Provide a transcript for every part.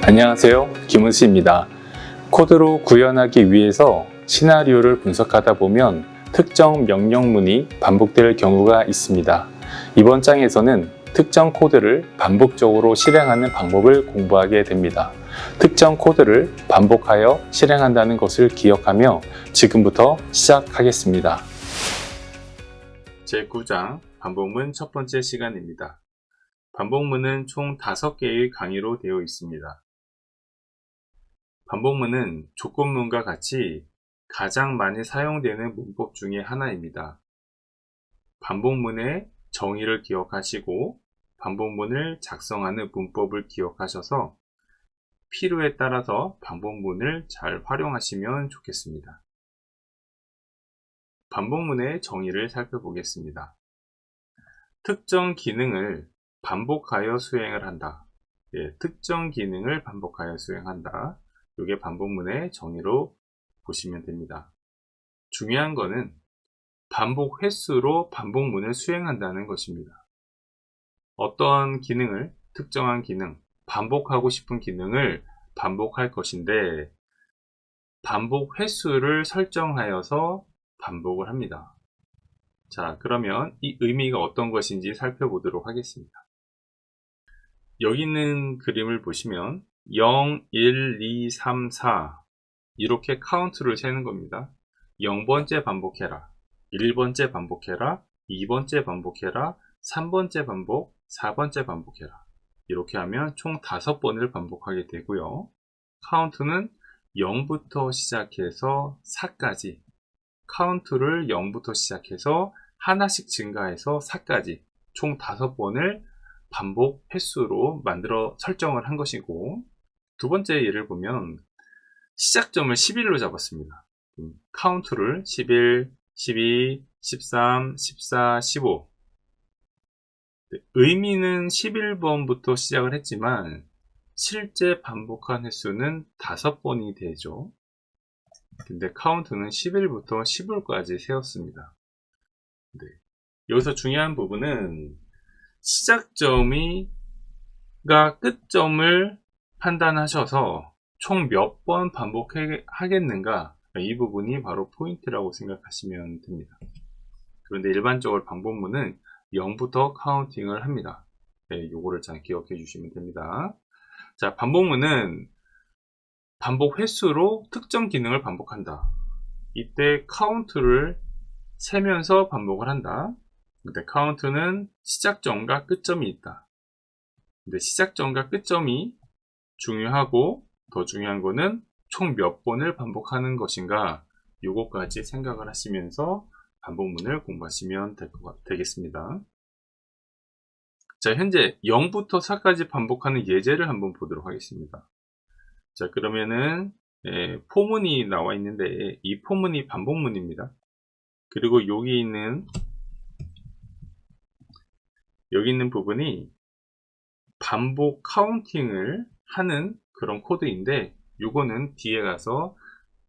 안녕하세요, 김은수입니다. 코드로 구현하기 위해서 시나리오를 분석하다 보면 특정 명령문이 반복될 경우가 있습니다. 이번 장에서는 특정 코드를 반복적으로 실행하는 방법을 공부하게 됩니다. 특정 코드를 반복하여 실행한다는 것을 기억하며 지금부터 시작하겠습니다. 제9장 반복문 첫 번째 시간입니다. 반복문은 총 5개의 강의로 되어 있습니다. 반복문은 조건문과 같이 가장 많이 사용되는 문법 중에 하나입니다. 반복문의 정의를 기억하시고 반복문을 작성하는 문법을 기억하셔서 필요에 따라서 반복문을 잘 활용하시면 좋겠습니다. 반복문의 정의를 살펴보겠습니다. 특정 기능을 반복하여 수행을 한다. 특정 기능을 반복하여 수행한다. 이게 반복문의 정의로 보시면 됩니다. 중요한 거는 반복 횟수로 반복문을 수행한다는 것입니다. 어떤 기능을, 특정한 기능, 반복하고 싶은 기능을 반복할 것인데 반복 횟수를 설정하여서 반복을 합니다. 자, 그러면 이 의미가 어떤 것인지 살펴보도록 하겠습니다. 여기 있는 그림을 보시면 0, 1, 2, 3, 4 이렇게 카운트를 세는 겁니다. 0번째 반복해라, 1번째 반복해라, 2번째 반복해라, 3번째 반복, 4번째 반복해라. 이렇게 하면 총 5번을 반복하게 되고요. 카운트는 0부터 시작해서 4까지, 카운트를 0부터 시작해서 하나씩 증가해서 4까지 총 5번을 반복 횟수로 만들어 설정을 한 것이고, 두 번째 예를 보면 시작점을 11로 잡았습니다. 카운트를 11, 12, 13, 14, 15. 의미는 11번부터 시작을 했지만 실제 반복한 횟수는 5번이 되죠. 근데 카운트는 11부터 15까지 세웠습니다. 여기서 중요한 부분은 시작점이 끝점을 판단하셔서 총 몇 번 반복하겠는가, 이 부분이 바로 포인트라고 생각하시면 됩니다. 그런데 일반적으로 반복문은 0부터 카운팅을 합니다. 요거를 잘 기억해 주시면 됩니다. 자, 반복문은 반복 횟수로 특정 기능을 반복한다. 이때 카운트를 세면서 반복을 한다. 근데 카운트는 시작점과 끝점이 있다. 근데 시작점과 끝점이 중요하고 더 중요한 거는 총 몇 번을 반복하는 것인가, 요거까지 생각을 하시면서 반복문을 공부하시면 되겠습니다. 자, 현재 0부터 4까지 반복하는 예제를 한번 보도록 하겠습니다. 자, 그러면은 포문이 나와 있는데 이 포문이 반복문입니다. 그리고 여기 있는 부분이 반복 카운팅을 하는 그런 코드인데, 요거는 뒤에 가서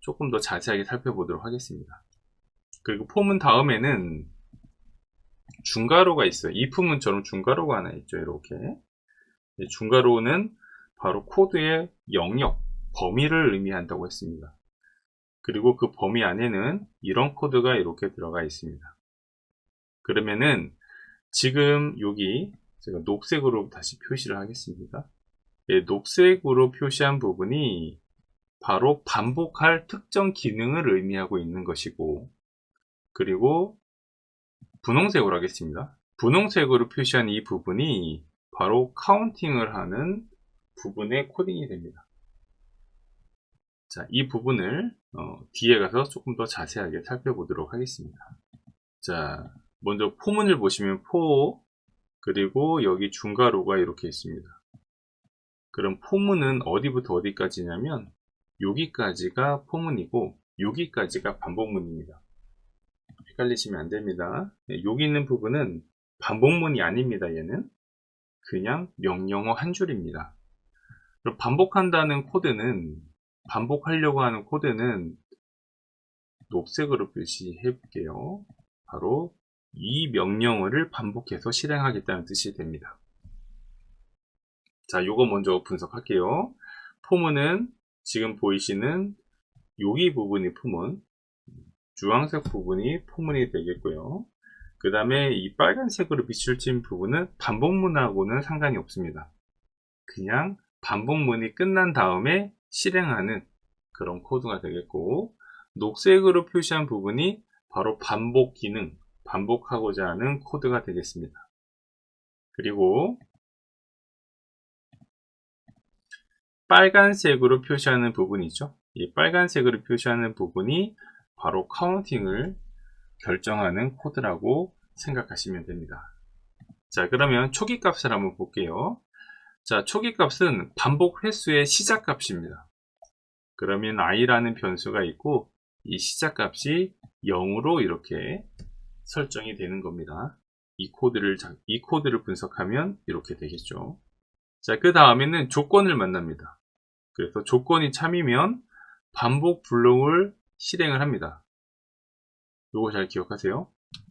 조금 더 자세하게 살펴보도록 하겠습니다. 그리고 포문 다음에는 중괄호가 있어요. if문처럼 중괄호가 하나 있죠. 이렇게 중괄호는 바로 코드의 영역, 범위를 의미한다고 했습니다. 그리고 그 범위 안에는 이런 코드가 이렇게 들어가 있습니다. 그러면은 지금 여기 제가 녹색으로 다시 표시를 하겠습니다. 녹색으로 표시한 부분이 바로 반복할 특정 기능을 의미하고 있는 것이고, 그리고 분홍색으로 하겠습니다. 분홍색으로 표시한 이 부분이 바로 카운팅을 하는 부분의 코딩이 됩니다. 자, 이 부분을 뒤에 가서 조금 더 자세하게 살펴보도록 하겠습니다. 자, 먼저 포문을 보시면 포, 그리고 여기 중괄호가 이렇게 있습니다. 그럼 포문은 어디부터 어디까지냐면 여기까지가 포문이고 여기까지가 반복문입니다. 헷갈리시면 안 됩니다. 여기 있는 부분은 반복문이 아닙니다. 얘는 그냥 명령어 한 줄입니다. 그럼 반복한다는 코드는, 반복하려고 하는 코드는 녹색으로 표시해 볼게요. 바로 이 명령어를 반복해서 실행하겠다는 뜻이 됩니다. 자, 요거 먼저 분석할게요. 포문은 지금 보이시는 여기 부분이 포문, 주황색 부분이 포문이 되겠고요. 그 다음에 이 빨간색으로 빛을 친 부분은 반복문하고는 상관이 없습니다. 그냥 반복문이 끝난 다음에 실행하는 그런 코드가 되겠고, 녹색으로 표시한 부분이 바로 반복 기능, 반복하고자 하는 코드가 되겠습니다. 그리고 빨간색으로 표시하는 부분이죠. 이 빨간색으로 표시하는 부분이 바로 카운팅을 결정하는 코드라고 생각하시면 됩니다. 자, 그러면 초기 값을 한번 볼게요. 자, 초기 값은 반복 횟수의 시작 값입니다. 그러면 i라는 변수가 있고 이 시작 값이 0으로 이렇게 설정이 되는 겁니다. 이 코드를 분석하면 이렇게 되겠죠. 자, 그 다음에는 조건을 만납니다. 그래서 조건이 참이면 반복 블록을 실행을 합니다. 요거 잘 기억하세요.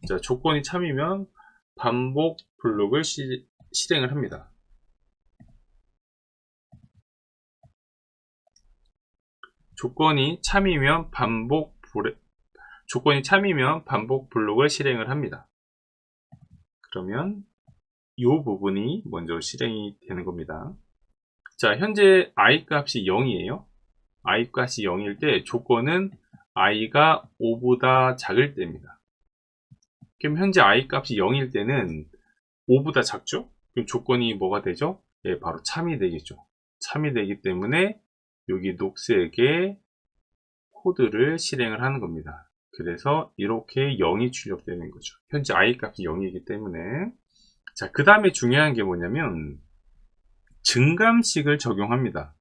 자, 조건이 참이면 반복 블록을 실행을 합니다. 조건이 참이면 반복 블록을 실행을 합니다. 그러면 이 부분이 먼저 실행이 되는 겁니다. 자, 현재 i 값이 0이에요. i 값이 0일 때 조건은 i가 5보다 작을 때입니다. 그럼 현재 i 값이 0일 때는 5보다 작죠? 그럼 조건이 뭐가 되죠? 예, 바로 참이 되겠죠. 참이 되기 때문에 여기 녹색의 코드를 실행을 하는 겁니다. 그래서 이렇게 0이 출력되는 거죠. 현재 i 값이 0이기 때문에. 자, 그 다음에 중요한 게 뭐냐면 증감식을 적용합니다.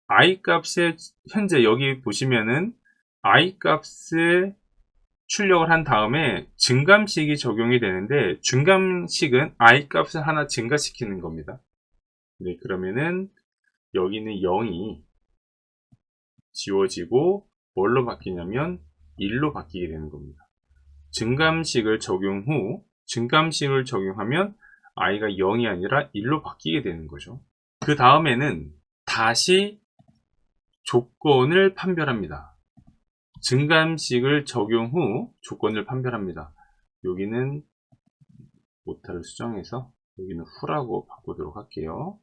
i 값에 현재 여기 보시면은 i 값을 출력을 한 다음에 증감식이 적용이 되는데, 증감식은 i 값을 하나 증가시키는 겁니다. 네, 그러면은 여기는 0이 지워지고 뭘로 바뀌냐면 1로 바뀌게 되는 겁니다. 증감식을 적용하면 i가 0이 아니라 1로 바뀌게 되는 거죠. 그 다음에는 다시 조건을 판별합니다. 증감식을 적용 후 조건을 판별합니다. 여기는 오타를 수정해서 여기는 후라고 바꾸도록 할게요.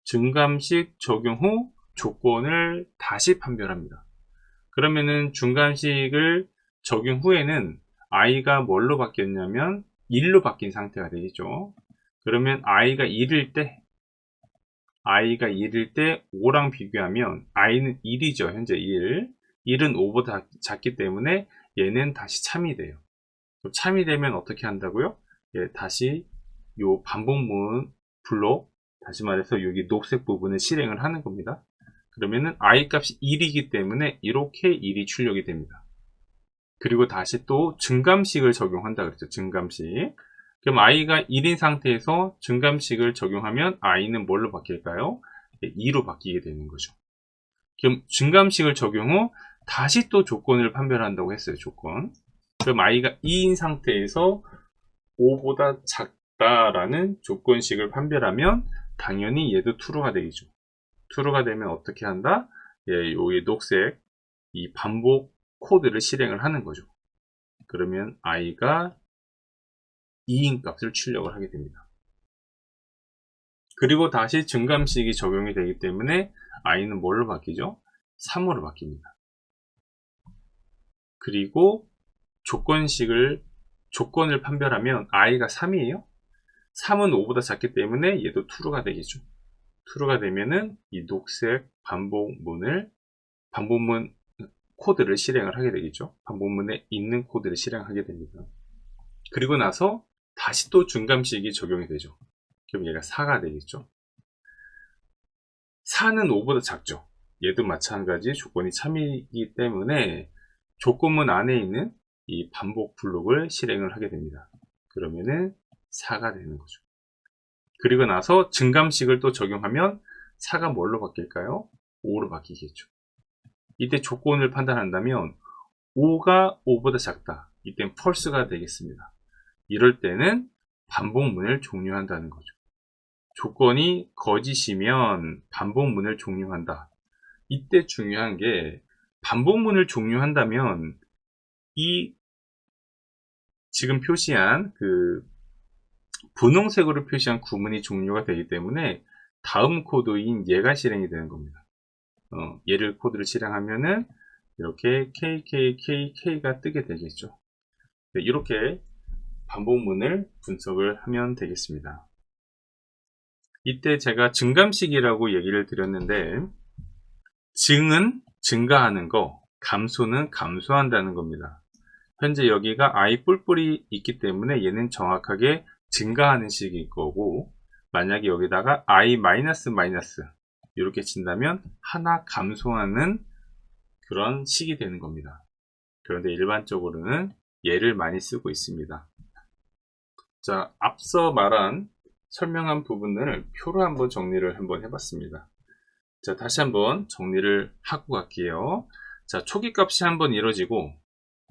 증감식 적용 후 조건을 다시 판별합니다. 그러면은 증감식을 적용 후에는 i가 뭘로 바뀌었냐면 1로 바뀐 상태가 되겠죠. 그러면 i가 1일 때 5랑 비교하면 i는 1이죠. 현재 1. 1은 5보다 작기 때문에 얘는 다시 참이 돼요. 참이 되면 어떻게 한다고요? 예, 다시 요 반복문 블록, 다시 말해서 여기 녹색 부분을 실행을 하는 겁니다. 그러면은 i 값이 1이기 때문에 이렇게 1이 출력이 됩니다. 그리고 다시 또 증감식을 적용한다 그랬죠. 증감식. 그럼 i가 1인 상태에서 증감식을 적용하면 i는 뭘로 바뀔까요? 2로 바뀌게 되는 거죠. 그럼 증감식을 적용 후 다시 또 조건을 판별한다고 했어요. 조건. 그럼 i가 2인 상태에서 5보다 작다라는 조건식을 판별하면 당연히 얘도 true가 되겠죠. true가 되면 어떻게 한다? 예, 여기 녹색 이 반복 코드를 실행을 하는 거죠. 그러면 i가 2인 값을 출력을 하게 됩니다. 그리고 다시 증감식이 적용이 되기 때문에 i는 뭘로 바뀌죠? 3으로 바뀝니다. 그리고 조건을 판별하면 i가 3이에요. 3은 5보다 작기 때문에 얘도 true가 되겠죠. true가 되면은 이 녹색 반복문 코드를 실행을 하게 되겠죠. 반복문에 있는 코드를 실행하게 됩니다. 그리고 나서 다시 또 증감식이 적용이 되죠. 그럼 얘가 4가 되겠죠. 4는 5보다 작죠. 얘도 마찬가지 조건이 참이기 때문에 조건문 안에 있는 이 반복 블록을 실행을 하게 됩니다. 그러면은 4가 되는 거죠. 그리고 나서 증감식을 또 적용하면 4가 뭘로 바뀔까요? 5로 바뀌겠죠. 이때 조건을 판단한다면 5가 5보다 작다. 이땐 false가 되겠습니다. 이럴 때는 반복문을 종료한다는 거죠. 조건이 거짓이면 반복문을 종료한다. 이때 중요한 게 반복문을 종료한다면 이 지금 표시한 그 분홍색으로 표시한 구문이 종료가 되기 때문에 다음 코드인 얘가 실행이 되는 겁니다. 얘를 코드를 실행하면은 이렇게 KKKK가 뜨게 되겠죠. 네, 이렇게 반복문을 분석을 하면 되겠습니다. 이때 제가 증감식이라고 얘기를 드렸는데 증은 증가하는 거, 감소는 감소한다는 겁니다. 현재 여기가 i 뿔뿔이 있기 때문에 얘는 정확하게 증가하는 식일 거고, 만약에 여기다가 i 마이너스 마이너스 이렇게 친다면 하나 감소하는 그런 식이 되는 겁니다. 그런데 일반적으로는 얘를 많이 쓰고 있습니다. 자, 앞서 설명한 부분을 표로 한번 정리를 한번 해봤습니다. 자, 다시 한번 정리를 하고 갈게요. 자, 초기 값이 한번 이루어지고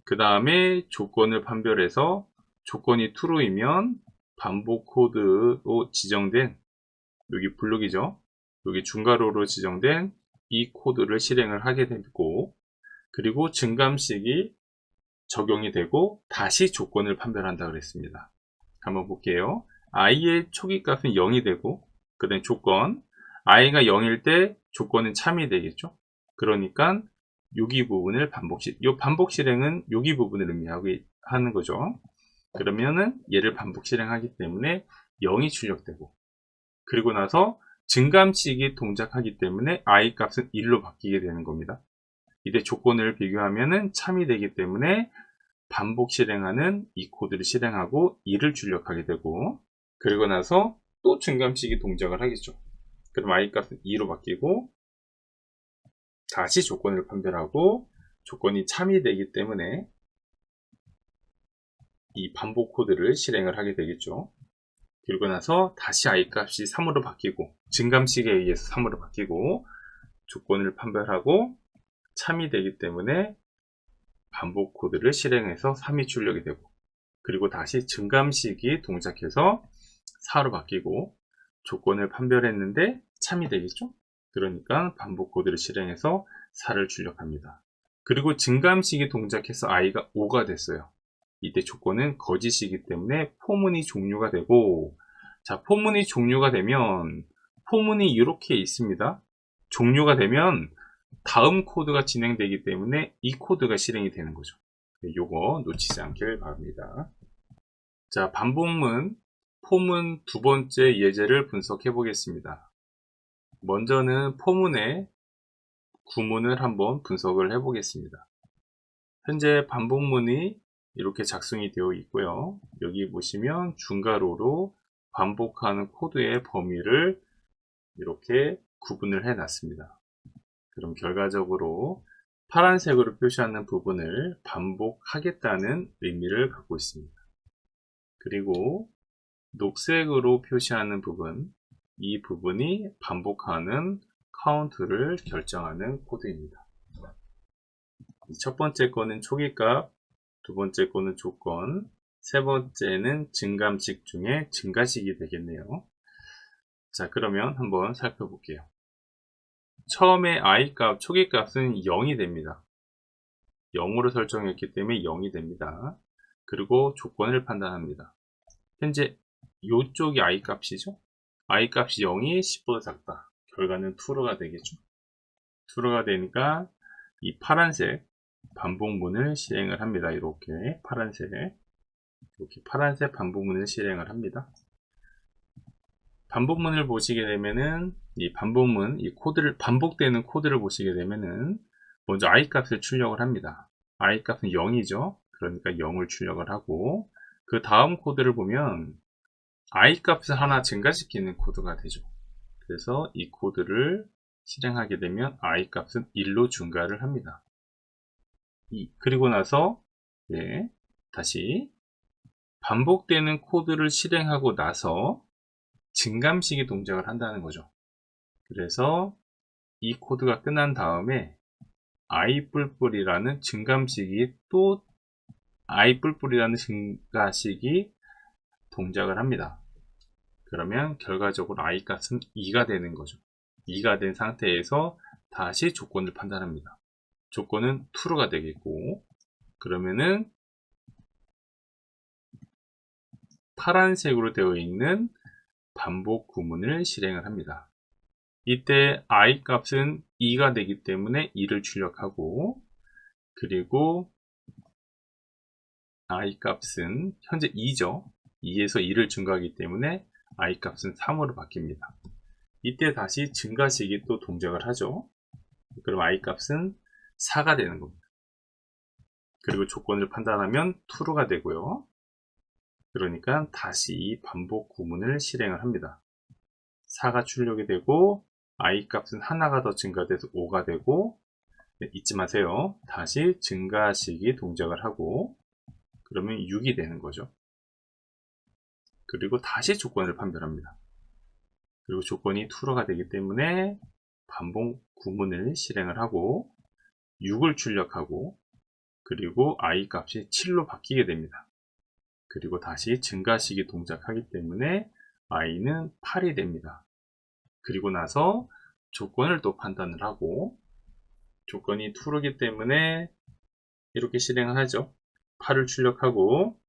그 다음에 조건을 판별해서 조건이 true이면 반복 코드로 지정된 여기 블록이죠. 여기 중괄호로 지정된 이 코드를 실행을 하게 되고, 그리고 증감식이 적용이 되고 다시 조건을 판별한다 그랬습니다. 한번 볼게요. i의 초기 값은 0이 되고 그 다음 조건 i가 0일 때 조건은 참이 되겠죠. 그러니까 여기 부분을 이 반복 실행은 여기 부분을 의미하고 하는 거죠. 그러면은 얘를 반복 실행하기 때문에 0이 출력되고, 그리고 나서 증감식이 동작하기 때문에 i 값은 1로 바뀌게 되는 겁니다. 이때 조건을 비교하면은 참이 되기 때문에 반복 실행하는 이 코드를 실행하고 2를 출력하게 되고, 그리고 나서 또 증감식이 동작을 하겠죠. 그럼 i 값은 2로 바뀌고 다시 조건을 판별하고 조건이 참이 되기 때문에 이 반복 코드를 실행을 하게 되겠죠. 그리고 나서 다시 i 값이 3으로 바뀌고 증감식에 의해서 3으로 바뀌고 조건을 판별하고 참이 되기 때문에 반복 코드를 실행해서 3이 출력이 되고, 그리고 다시 증감식이 동작해서 4로 바뀌고 조건을 판별했는데 참이 되겠죠. 그러니까 반복 코드를 실행해서 4를 출력합니다. 그리고 증감식이 동작해서 i가 5가 됐어요. 이때 조건은 거짓이기 때문에 포문이 종료가 되고, 자, 포문이 종료가 되면 포문이 이렇게 있습니다. 종료가 되면 다음 코드가 진행되기 때문에 이 코드가 실행이 되는 거죠. 요거 놓치지 않길 바랍니다. 자, 반복문 포문 두 번째 예제를 분석해 보겠습니다. 먼저는 포문의 구문을 한번 분석을 해 보겠습니다. 현재 반복문이 이렇게 작성이 되어 있고요. 여기 보시면 중괄호로 반복하는 코드의 범위를 이렇게 구분을 해 놨습니다. 그럼 결과적으로 파란색으로 표시하는 부분을 반복하겠다는 의미를 갖고 있습니다. 그리고 녹색으로 표시하는 부분, 이 부분이 반복하는 카운트를 결정하는 코드입니다. 첫 번째 거는 초기값, 두 번째 거는 조건, 세 번째는 증감식 중에 증가식이 되겠네요. 자, 그러면 한번 살펴볼게요. 처음에 i값, 초기값은 0이 됩니다. 0으로 설정했기 때문에 0이 됩니다. 그리고 조건을 판단합니다. 현재 이쪽이 i값이죠. i값이 0이 10보다 작다. 결과는 true가 되겠죠. true가 되니까 이 파란색 반복문을 실행을 합니다. 이렇게 파란색 반복문을 실행을 합니다. 반복문을 보시게 되면은 이 반복문, 이 코드를 반복되는 코드를 보시게 되면은 먼저 i 값을 출력을 합니다. i 값은 0이죠. 그러니까 0을 출력을 하고 그 다음 코드를 보면 i 값을 하나 증가시키는 코드가 되죠. 그래서 이 코드를 실행하게 되면 i 값은 1로 증가를 합니다. 그리고 나서 다시 반복되는 코드를 실행하고 나서 증감식이 동작을 한다는 거죠. 그래서 이 코드가 끝난 다음에 i뿔뿔이라는 증감식이 또 i뿔뿔이라는 증가식이 동작을 합니다. 그러면 결과적으로 I 값은 2가 되는 거죠. 2가 된 상태에서 다시 조건을 판단합니다. 조건은 true가 되겠고, 그러면은 파란색으로 되어 있는 반복 구문을 실행을 합니다. 이때 I 값은 2가 되기 때문에 2를 출력하고, 그리고 I 값은 현재 2죠. 2에서 2를 증가하기 때문에 I 값은 3으로 바뀝니다. 이때 다시 증가식이 또 동작을 하죠. 그럼 I 값은 4가 되는 겁니다. 그리고 조건을 판단하면 true가 되고요. 그러니까 다시 이 반복 구문을 실행을 합니다. 4가 출력이 되고 I 값은 하나가 더 증가돼서 5가 되고, 잊지 마세요. 다시 증가식이 동작을 하고, 그러면 6이 되는 거죠. 그리고 다시 조건을 판별합니다. 그리고 조건이 true가 되기 때문에 반복 구문을 실행을 하고 6을 출력하고, 그리고 I 값이 7로 바뀌게 됩니다. 그리고 다시 증가식이 동작하기 때문에 I는 8이 됩니다. 그리고 나서 조건을 또 판단을 하고, 조건이 true이기 때문에 이렇게 실행을 하죠. 8을 출력하고,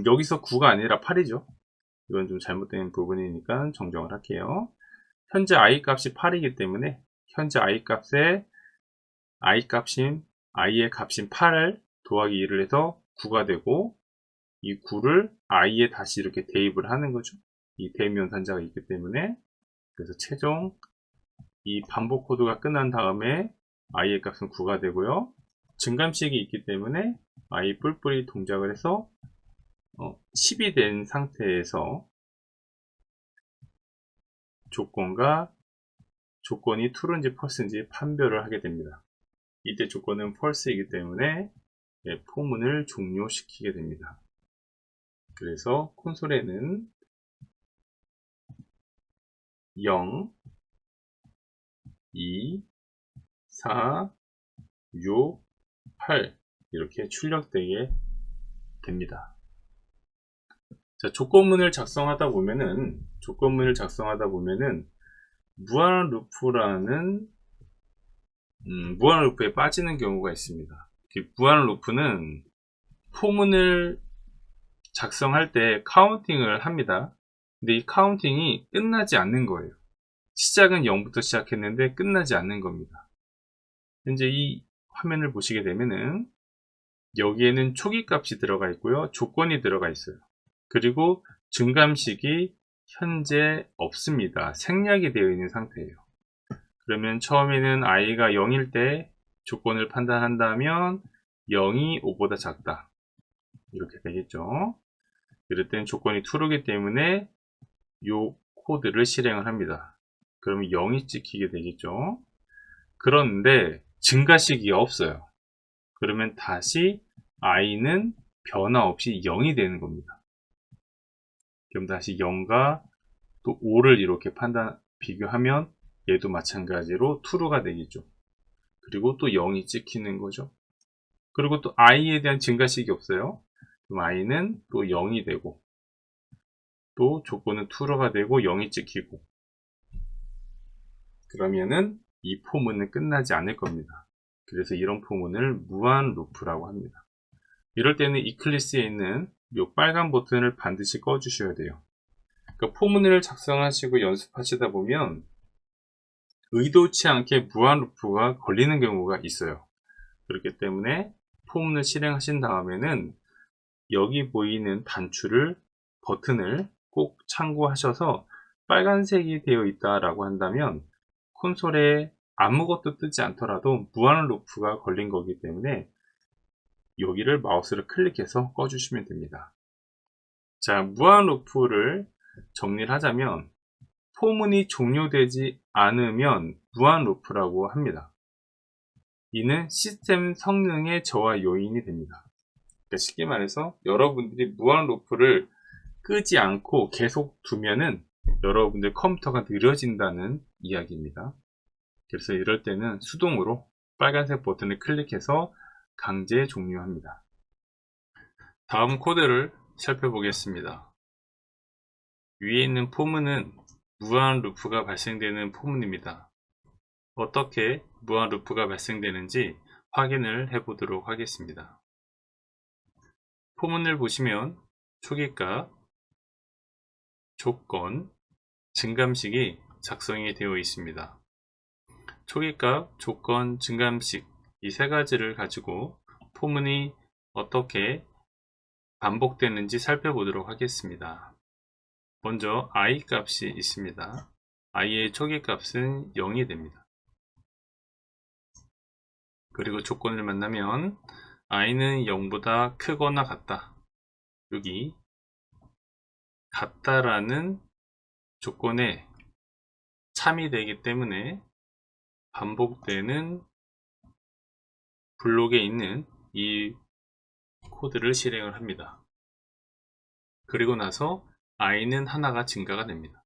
여기서 9가 아니라 8이죠. 이건 좀 잘못된 부분이니까 정정을 할게요. 현재 I 값이 8이기 때문에 현재 I 값에 I의 값인 8을 더하기 2를 해서 9가 되고, 이 9를 I에 다시 이렇게 대입을 하는 거죠. 이 대입연산자가 있기 때문에. 그래서 최종 이 반복 코드가 끝난 다음에 I의 값은 9가 되고요. 증감식이 있기 때문에 I 뿔뿔이 동작을 해서 10이 된 상태에서 조건이 true인지 false인지 판별을 하게 됩니다. 이때 조건은 false이기 때문에 포문을 종료시키게 됩니다. 그래서 콘솔에는 0, 2, 4, 6, 8 이렇게 출력되게 됩니다. 자, 조건문을 작성하다 보면은 무한 루프에 빠지는 경우가 있습니다. 무한 루프는 포문을 작성할 때 카운팅을 합니다. 근데 이 카운팅이 끝나지 않는 거예요. 시작은 0부터 시작했는데 끝나지 않는 겁니다. 현재 이 화면을 보시게 되면은 여기에는 초기 값이 들어가 있고요. 조건이 들어가 있어요. 그리고 증감식이 현재 없습니다. 생략이 되어 있는 상태예요. 그러면 처음에는 i가 0일 때 조건을 판단한다면 0이 5보다 작다. 이렇게 되겠죠. 이럴 때는 조건이 true이기 때문에 이 코드를 실행을 합니다. 그러면 0이 찍히게 되겠죠. 그런데 증가식이 없어요. 그러면 다시 i는 변화 없이 0이 되는 겁니다. 그럼 다시 0과 또 5를 이렇게 비교하면 얘도 마찬가지로 true가 되겠죠. 그리고 또 0이 찍히는 거죠. 그리고 또 i에 대한 증가식이 없어요. 그럼 i는 또 0이 되고, 또 조건은 true가 되고 0이 찍히고, 그러면은 이 포문은 끝나지 않을 겁니다. 그래서 이런 포문을 무한 루프라고 합니다. 이럴 때는 이클립스에 있는 이 빨간 버튼을 반드시 꺼주셔야 돼요. 그러니까 포문을 작성하시고 연습하시다 보면 의도치 않게 무한 루프가 걸리는 경우가 있어요. 그렇기 때문에 포문을 실행하신 다음에는 여기 보이는 버튼을 꼭 참고하셔서 빨간색이 되어 있다라고 한다면 콘솔에 아무것도 뜨지 않더라도 무한 루프가 걸린 거기 때문에 여기를 마우스를 클릭해서 꺼주시면 됩니다. 자, 무한 루프를 정리를 하자면 포문이 종료되지 않으면 무한 루프라고 합니다. 이는 시스템 성능의 저하 요인이 됩니다. 그러니까 쉽게 말해서 여러분들이 무한 루프를 끄지 않고 계속 두면은 여러분들 컴퓨터가 느려진다는 이야기입니다. 그래서 이럴 때는 수동으로 빨간색 버튼을 클릭해서 강제 종료합니다. 다음 코드를 살펴보겠습니다. 위에 있는 포문은 무한 루프가 발생되는 포문입니다. 어떻게 무한 루프가 발생되는지 확인을 해 보도록 하겠습니다. 포문을 보시면 초기값, 조건, 증감식이 작성이 되어 있습니다. 초기값, 조건, 증감식 이 세 가지를 가지고 포문이 어떻게 반복되는지 살펴보도록 하겠습니다. 먼저 i 값이 있습니다. i의 초기값은 0이 됩니다. 그리고 조건을 만나면 i는 0보다 크거나 같다. 여기 같다라는 조건에 참이 되기 때문에 반복되는 블록에 있는 이 코드를 실행을 합니다. 그리고 나서 i는 하나가 증가가 됩니다.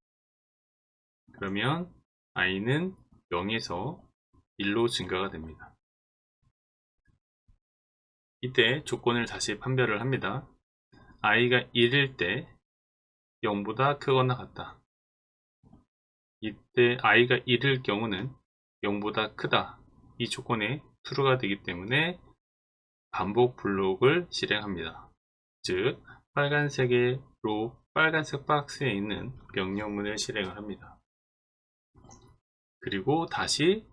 그러면 i는 0에서 1로 증가가 됩니다. 이때 조건을 다시 판별을 합니다. i가 1일 때 0보다 크거나 같다. 이때 i가 1일 경우는 0보다 크다. 이 조건에 true가 되기 때문에 반복 블록을 실행합니다. 즉 빨간색으로 빨간색 박스에 있는 명령문을 실행을 합니다. 그리고 다시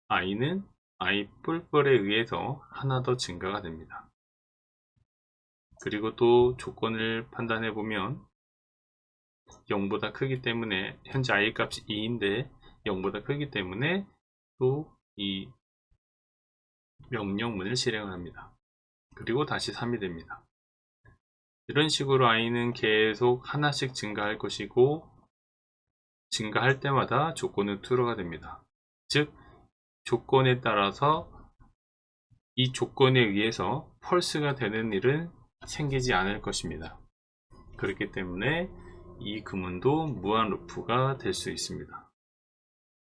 i는 i 뿔뿔에 의해서 하나 더 증가가 됩니다. 그리고 또 조건을 판단해 보면 0보다 크기 때문에 현재 i 값이 2인데 0보다 크기 때문에 또 이 명령문을 실행을 합니다. 그리고 다시 3이 됩니다. 이런 식으로 i는 계속 하나씩 증가할 것이고 증가할 때마다 조건은 true가 됩니다. 즉 조건에 따라서 이 조건에 의해서 false가 되는 일은 생기지 않을 것입니다. 그렇기 때문에 이 구문도 무한 루프가 될 수 있습니다.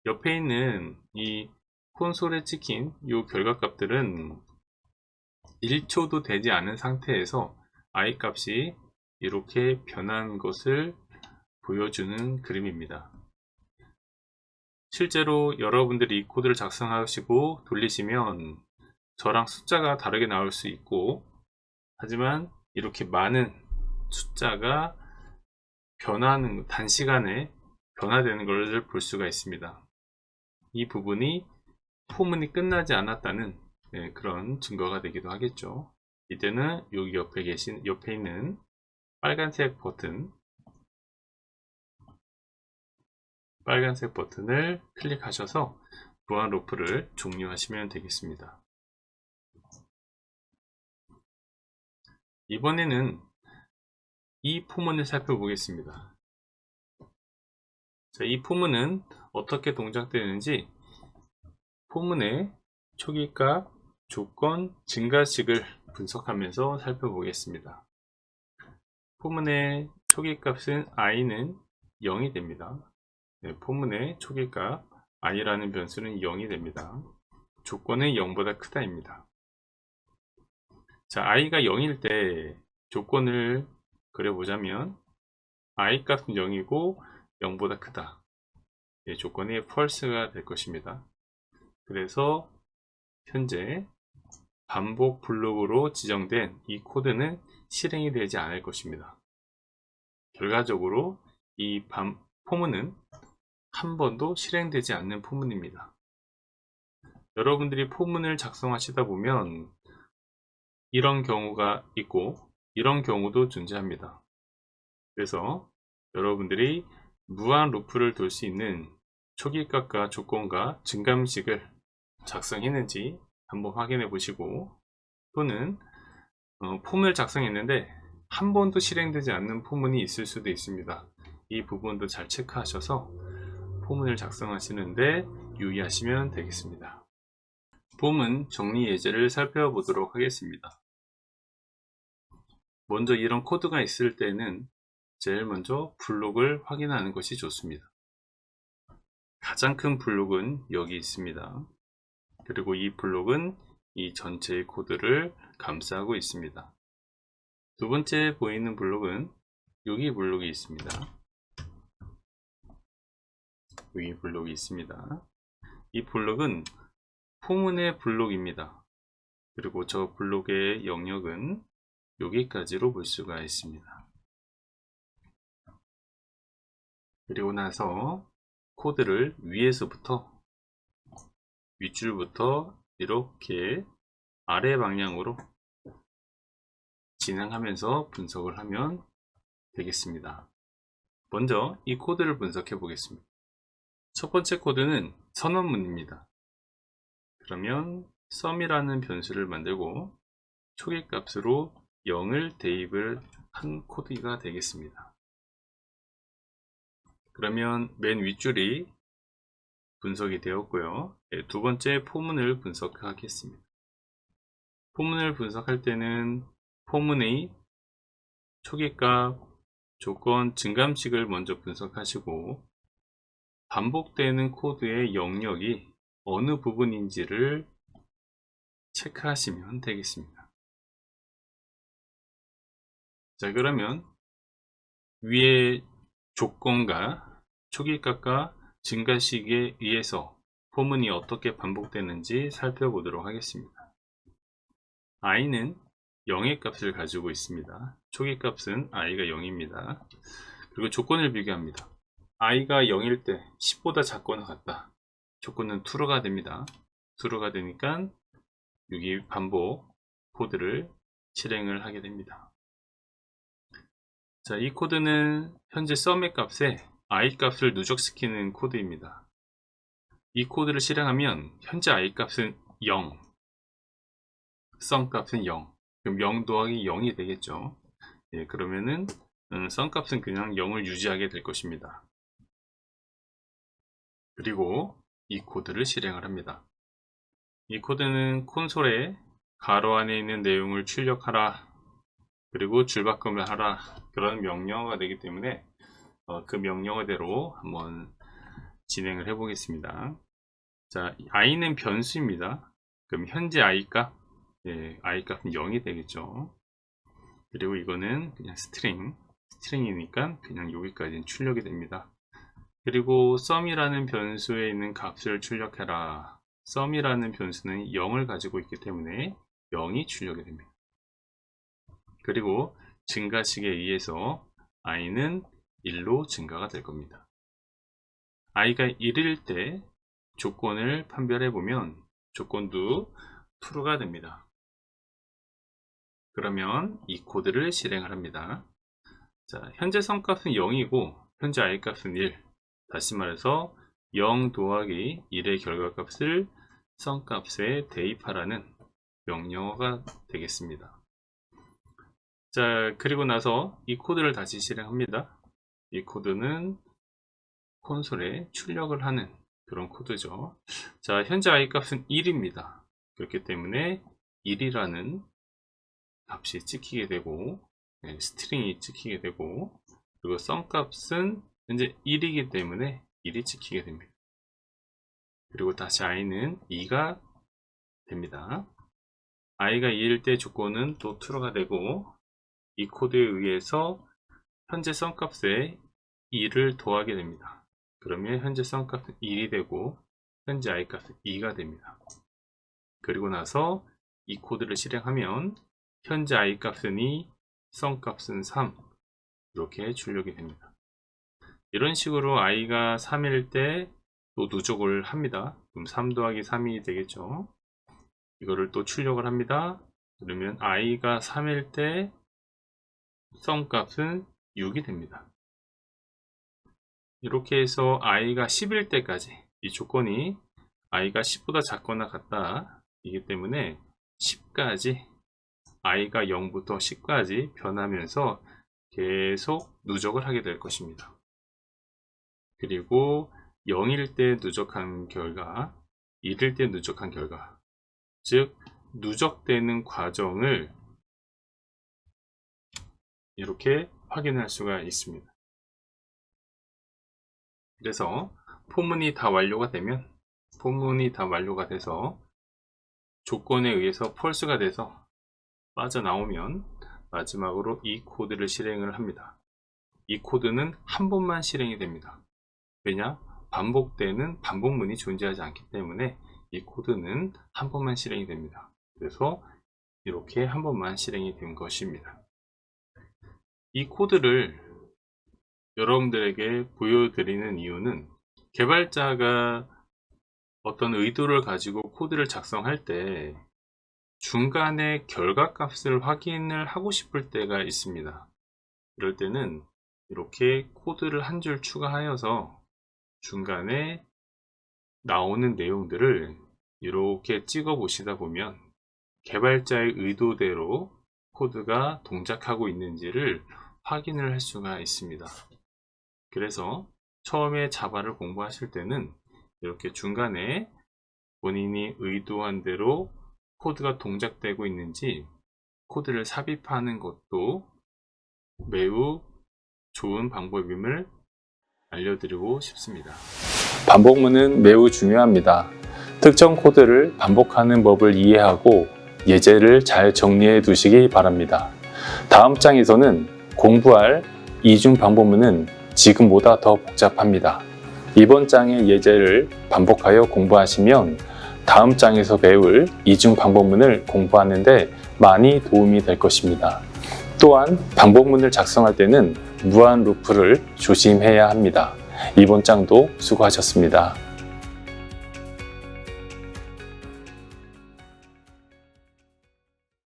옆에 있는 이 콘솔에 찍힌 이 결과값들은 1초도 되지 않은 상태에서 i 값이 이렇게 변한 것을 보여주는 그림입니다. 실제로 여러분들이 이 코드를 작성하시고 돌리시면 저랑 숫자가 다르게 나올 수 있고, 하지만 이렇게 많은 숫자가 변하는, 단시간에 변화되는 것을 볼 수가 있습니다. 이 부분이 포문이 끝나지 않았다는 그런 증거가 되기도 하겠죠. 이때는 여기 옆에 있는 빨간색 버튼을 클릭하셔서 무한 루프를 종료하시면 되겠습니다. 이번에는 이 포문을 살펴보겠습니다. 자, 이 포문은 어떻게 동작되는지 포문의 초기값, 조건, 증가식을 분석하면서 살펴보겠습니다. 포문의 초기값은 i는 0이 됩니다. 포문의 초기값 i라는 변수는 0이 됩니다. 조건은 0보다 크다입니다. 자, i가 0일 때 조건을 그려보자면 i 값은 0이고 0보다 크다. 조건이 false가 될 것입니다. 그래서 현재 반복 블록으로 지정된 이 코드는 실행이 되지 않을 것입니다. 결과적으로 이 포문은 한 번도 실행되지 않는 포문입니다. 여러분들이 포문을 작성하시다 보면 이런 경우가 있고 이런 경우도 존재합니다. 그래서 여러분들이 무한 루프를 돌 수 있는 초기값과 조건과 증감식을 작성했는지 한번 확인해 보시고, 또는 포문을 작성했는데 한 번도 실행되지 않는 포문이 있을 수도 있습니다. 이 부분도 잘 체크하셔서 포문을 작성하시는데 유의하시면 되겠습니다. 포문 정리 예제를 살펴보도록 하겠습니다. 먼저 이런 코드가 있을 때는 제일 먼저 블록을 확인하는 것이 좋습니다. 가장 큰 블록은 여기 있습니다. 그리고 이 블록은 이 전체의 코드를 감싸고 있습니다. 두 번째 보이는 블록은 여기 블록이 있습니다. 여기 블록이 있습니다. 이 블록은 포문의 블록입니다. 그리고 저 블록의 영역은 여기까지로 볼 수가 있습니다. 그리고 나서 코드를 위에서부터 윗줄부터 이렇게 아래 방향으로 진행하면서 분석을 하면 되겠습니다. 먼저 이 코드를 분석해 보겠습니다. 첫 번째 코드는 선언문입니다. 그러면 sum이라는 변수를 만들고 초기값으로 0을 대입을 한 코드가 되겠습니다. 그러면 맨 윗줄이 분석이 되었고요. 두 번째 포문을 분석하겠습니다. 포문을 분석할 때는 포문의 초기값, 조건, 증감식을 먼저 분석하시고 반복되는 코드의 영역이 어느 부분인지를 체크하시면 되겠습니다. 자, 그러면 위에 조건과 초기값과 증가식에 의해서 포문이 어떻게 반복되는지 살펴보도록 하겠습니다. i는 0의 값을 가지고 있습니다. 초기값은 i가 0입니다. 그리고 조건을 비교합니다. i가 0일 때 10보다 작거나 같다. 조건은 true가 됩니다. true가 되니까 여기 반복 코드를 실행을 하게 됩니다. 자, 이 코드는 현재 sum의 값에 i 값을 누적시키는 코드입니다. 이 코드를 실행하면 현재 i 값은 0, sum 값은 0, 그럼 0 더하기 0이 되겠죠. 예, 그러면은 sum 값은 그냥 0을 유지하게 될 것입니다. 그리고 이 코드를 실행을 합니다. 이 코드는 콘솔에 가로 안에 있는 내용을 출력하라, 그리고 줄바꿈을 하라, 그런 명령어가 되기 때문에 그 명령어대로 한번 진행을 해 보겠습니다. 자, i는 변수입니다. 그럼 현재 i 값, 예, i 값은 0이 되겠죠. 그리고 이거는 그냥 스트링이니까 그냥 여기까지는 출력이 됩니다. 그리고 sum이라는 변수에 있는 값을 출력해라. sum이라는 변수는 0을 가지고 있기 때문에 0이 출력이 됩니다. 그리고 증가식에 의해서 i는 1로 증가가 될 겁니다. i가 1일 때 조건을 판별해 보면 조건도 true가 됩니다. 그러면 이 코드를 실행을 합니다. 자, 현재 sum값은 0이고 현재 i 값은 1. 다시 말해서 0 더하기 1의 결과값을 sum값에 대입하라는 명령어가 되겠습니다. 자, 그리고 나서 이 코드를 다시 실행합니다. 이 코드는 콘솔에 출력을 하는 그런 코드죠. 자, 현재 i 값은 1입니다. 그렇기 때문에 1이라는 값이 찍히게 되고, 네, 스트링이 찍히게 되고, 그리고 sum 값은 현재 1이기 때문에 1이 찍히게 됩니다. 그리고 다시 i는 2가 됩니다. i가 2일 때 조건은 또 true가 되고, 이 코드에 의해서 현재 sum 값에 2를 더하게 됩니다. 그러면 현재 sum 값은 1이 되고 현재 i 값은 2가 됩니다. 그리고 나서 이 코드를 실행하면 현재 i 값은 2, sum 값은 3 이렇게 출력이 됩니다. 이런 식으로 i가 3일 때 또 누적을 합니다. 그럼 3 더하기 3이 되겠죠. 이거를 또 출력을 합니다. 그러면 i가 3일 때 sum 값은 6이 됩니다. 이렇게 해서 i가 10일 때까지 이 조건이 i가 10보다 작거나 같다 이기 때문에 10까지 i가 0부터 10까지 변하면서 계속 누적을 하게 될 것입니다. 그리고 0일 때 누적한 결과, 1일 때 누적한 결과, 즉 누적되는 과정을 이렇게 확인할 수가 있습니다. 그래서 포문이 다 완료가 돼서 조건에 의해서 false가 돼서 빠져나오면 마지막으로 이 코드를 실행을 합니다. 이 코드는 한 번만 실행이 됩니다. 왜냐? 반복되는 반복문이 존재하지 않기 때문에 이 코드는 한 번만 실행이 됩니다. 그래서 이렇게 한 번만 실행이 된 것입니다. 이 코드를 여러분들에게 보여드리는 이유는 개발자가 어떤 의도를 가지고 코드를 작성할 때 중간에 결과값을 확인을 하고 싶을 때가 있습니다. 이럴 때는 이렇게 코드를 한 줄 추가하여서 중간에 나오는 내용들을 이렇게 찍어 보시다 보면 개발자의 의도대로 코드가 동작하고 있는지를 확인을 할 수가 있습니다. 그래서 처음에 자바를 공부하실 때는 이렇게 중간에 본인이 의도한 대로 코드가 동작되고 있는지 코드를 삽입하는 것도 매우 좋은 방법임을 알려드리고 싶습니다. 반복문은 매우 중요합니다. 특정 코드를 반복하는 법을 이해하고 예제를 잘 정리해 두시기 바랍니다. 다음 장에서는 공부할 이중 반복문은 지금보다 더 복잡합니다. 이번 장의 예제를 반복하여 공부하시면 다음 장에서 배울 이중 반복문을 공부하는데 많이 도움이 될 것입니다. 또한 반복문을 작성할 때는 무한 루프를 조심해야 합니다. 이번 장도 수고하셨습니다.